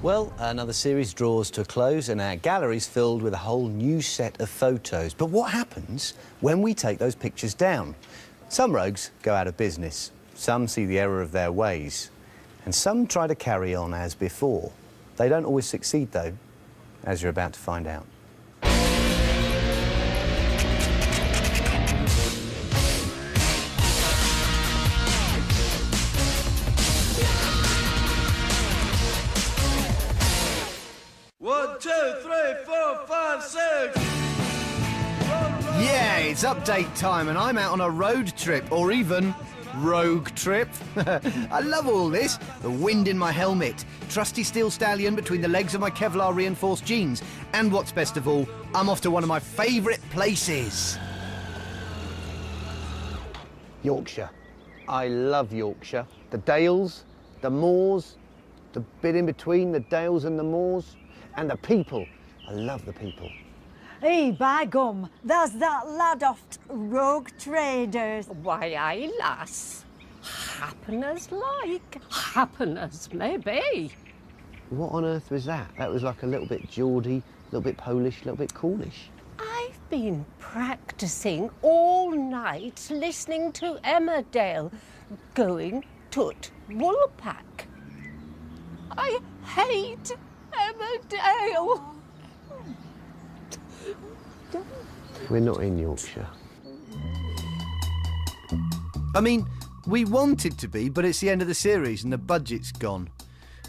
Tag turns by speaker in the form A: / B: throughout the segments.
A: Well, another series draws to a close and our gallery's filled with a whole new set of photos. But what happens when we take those pictures down? Some rogues go out of business, some see the error of their ways, and some try to carry on as before. They don't always succeed, though, as you're about to find out.
B: One, 2, 3, 4, 5, 6.
A: Yeah, it's update time and I'm out on a road trip, or even rogue trip. I love all this. The wind in my helmet, trusty steel stallion between the legs of my Kevlar reinforced jeans, and what's best of all, I'm off to one of my favourite places. Yorkshire. I love Yorkshire. The dales, the moors, the bit in between the dales and the moors, and the people. I love the people.
C: Hey, by gum, there's that lad off Rogue Traders.
D: Why, aye, lass. Happen as like, happen as maybe.
A: What on earth was that? That was like a little bit Geordie, a little bit Polish, a little bit Cornish.
D: I've been practicing all night listening to Emmerdale going toot Woolpack. I hate Emmerdale.
A: We're not in Yorkshire. I mean, we wanted to be, but it's the end of the series and the budget's gone.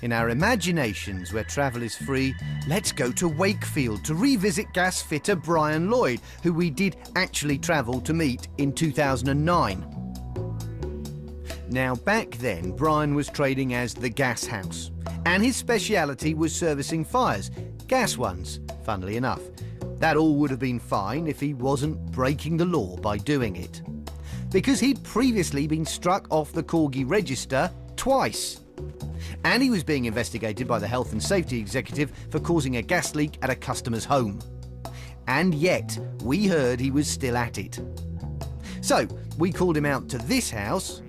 A: In our imaginations, where travel is free, let's go to Wakefield to revisit gas fitter Brian Lloyd, who we did actually travel to meet in 2009. Now, back then, Brian was trading as the Gas House, and his speciality was servicing fires, gas ones, funnily enough. That all would have been fine if he wasn't breaking the law by doing it. Because he'd previously been struck off the Corgi register twice. And he was being investigated by the Health and Safety Executive for causing a gas leak at a customer's home. And yet, we heard he was still at it. So, we called him out to this house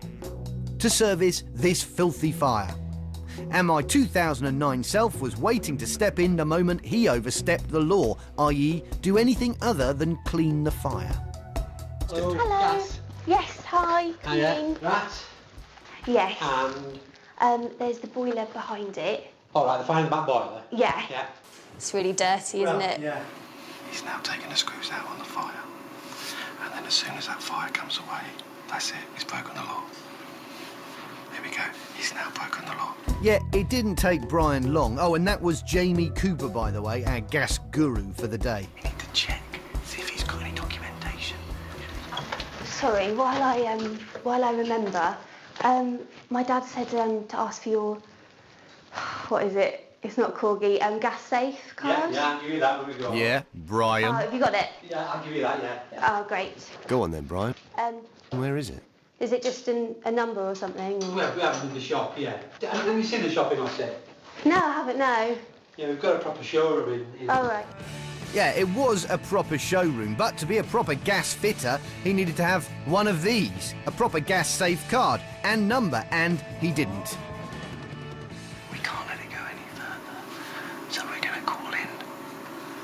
A: to service this filthy fire. And my 2009 self was waiting to step in the moment he overstepped the law, i.e. do anything other than clean the fire.
E: Hello.
B: Gas.
E: Yes, hi. Come in.
B: Right.
E: Yes.
B: And
E: there's the boiler behind it.
B: all right, the fire in the back boiler.
E: Yeah.
B: Yeah.
E: It's really dirty, isn't it?
B: Yeah.
F: He's now taking the screws out on the fire. And then as soon as that fire comes away, that's it, he's broken the law. There we go, he's now broken the law.
A: Yeah, it didn't take Brian long. Oh, and that was Jamie Cooper, by the way, our gas guru for the day.
F: You need to check, see if he's got any documentation.
E: Sorry, while I remember, my dad said to ask for your, what is it? It's not Corgi, gas safe card.
B: Yeah, I'll give you that when we go.
A: Yeah, Brian.
E: Oh, have you got it?
B: Yeah, I'll give you that, yeah.
E: Oh, great.
A: Go on then, Brian. Where is it?
E: Is it just a number or something? Or...
B: We have them in the shop, yeah. Have you seen the shopping I said?
E: No, I haven't, no.
B: Yeah, we've got a proper showroom in...
E: Oh, right.
A: Yeah, it was a proper showroom, but to be a proper gas fitter, he needed to have one of these, a proper gas safe card and number, and he didn't.
F: We can't let it go any further. So we're going to call in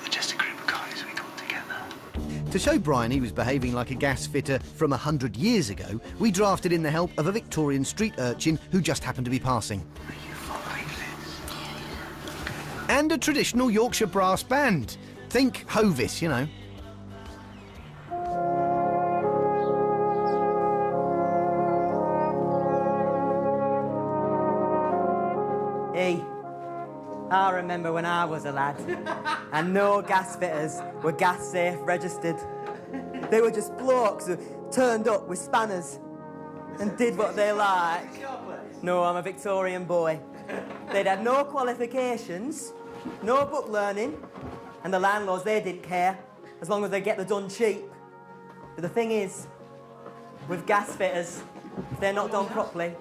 F: just a group of guys we got together.
A: To show Brian he was behaving like a gas fitter from 100 years ago, we drafted in the help of a Victorian street urchin who just happened to be passing.
F: Are you following this?
A: And a traditional Yorkshire brass band. Think Hovis, you know.
G: Hey, I remember when I was a lad, and no gas fitters were gas safe registered. They were just blokes who turned up with spanners and did what they liked. No, I'm a Victorian boy. They'd had no qualifications, no book learning, and the landlords, they didn't care, as long as they get the done cheap. But the thing is, with gas fitters, if they're not done properly...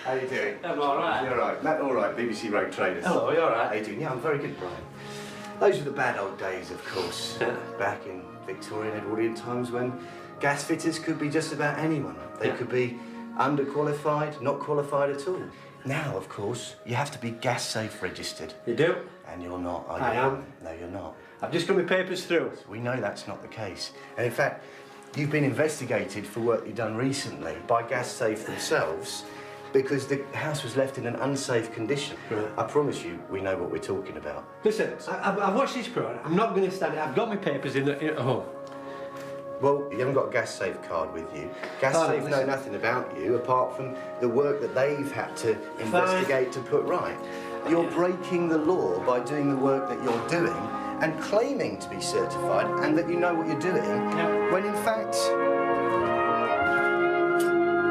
F: How you doing?
B: I'm all right.
F: You're all right. Matt, all right. BBC Road Traders.
B: Hello, you all right?
F: How you doing? Yeah, I'm very good, Brian. Those were the bad old days, of course. Back in Victorian Edwardian times when gas fitters could be just about anyone. They could be
A: Underqualified, not qualified at all. Now, of course, you have to be gas safe registered.
H: You do?
A: And you're not, are you?
H: I am.
A: No, you're not.
H: I've just got my papers through.
A: We know that's not the case. And in fact, you've been investigated for work you've done recently by Gas Safe themselves because the house was left in an unsafe condition.
H: Right.
A: I promise you, we know what we're talking about.
H: Listen, I've watched this programme. I'm not going to stand it. I've got my papers in at home.
A: Well, you haven't got a Gas Safe card with you. Gas Safe know nothing about you apart from the work that they've had to investigate to put right. You're breaking the law by doing the work that you're doing and claiming to be certified and that you know what you're doing, when in fact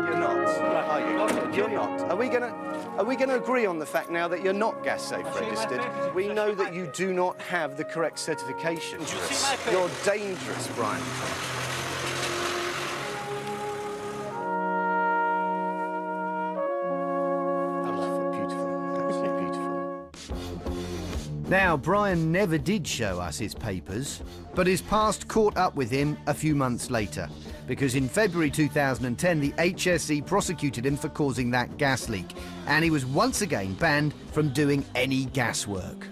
A: you're not. Are you? You're not. Are we gonna agree on the fact now that you're not Gas Safe registered? We know that you do not have the correct certification. You're dangerous, Brian. Now, Brian never did show us his papers, but his past caught up with him a few months later, because in February 2010, the HSE prosecuted him for causing that gas leak, and he was once again banned from doing any gas work.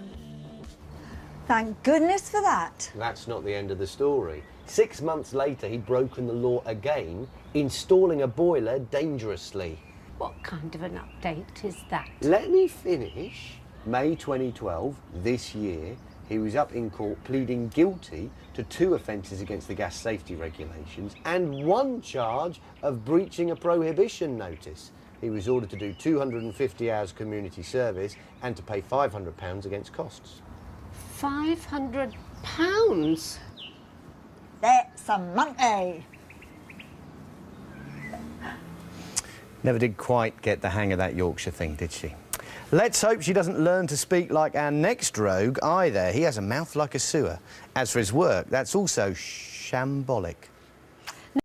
C: Thank goodness for that.
I: That's not the end of the story. 6 months later, he'd broken the law again, installing a boiler dangerously.
D: What kind of an update is that?
I: Let me finish. May 2012, this year, he was up in court pleading guilty to 2 offences against the gas safety regulations and 1 charge of breaching a prohibition notice. He was ordered to do 250 hours community service and to pay £500 against costs.
D: £500?
C: That's a monkey.
A: Never did quite get the hang of that Yorkshire thing, did she? Let's hope she doesn't learn to speak like our next rogue either. He has a mouth like a sewer. As for his work, that's also shambolic.